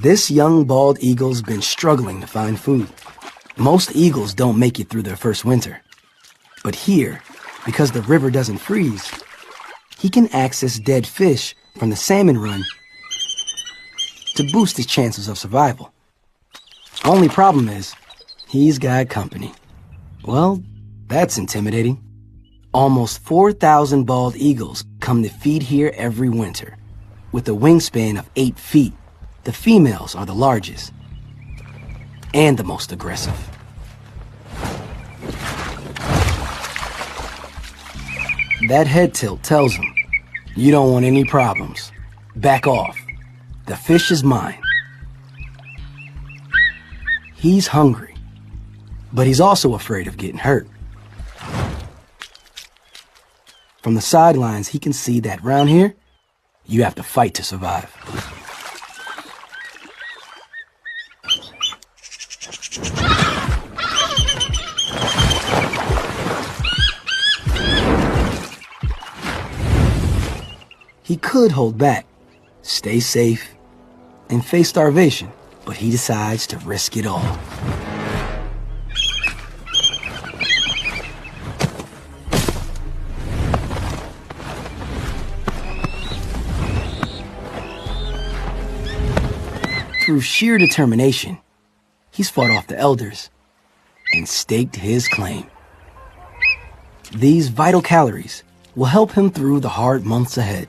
This young bald eagle's been struggling to find food. Most eagles don't make it through their first winter. But here, because the river doesn't freeze, he can access dead fish from the salmon run to boost his chances of survival. Only problem is, he's got company. Well, that's intimidating. Almost 4,000 bald eagles come to feed here every winter. With a wingspan of 8 feet, the females are the largest and the most aggressive. That head tilt tells him, you don't want any problems. Back off. The fish is mine. He's hungry, but he's also afraid of getting hurt. From the sidelines, he can see that round here, you have to fight to survive. He could hold back, stay safe, and face starvation, but he decides to risk it all. Through sheer determination, he's fought off the elders and staked his claim. These vital calories will help him through the hard months ahead.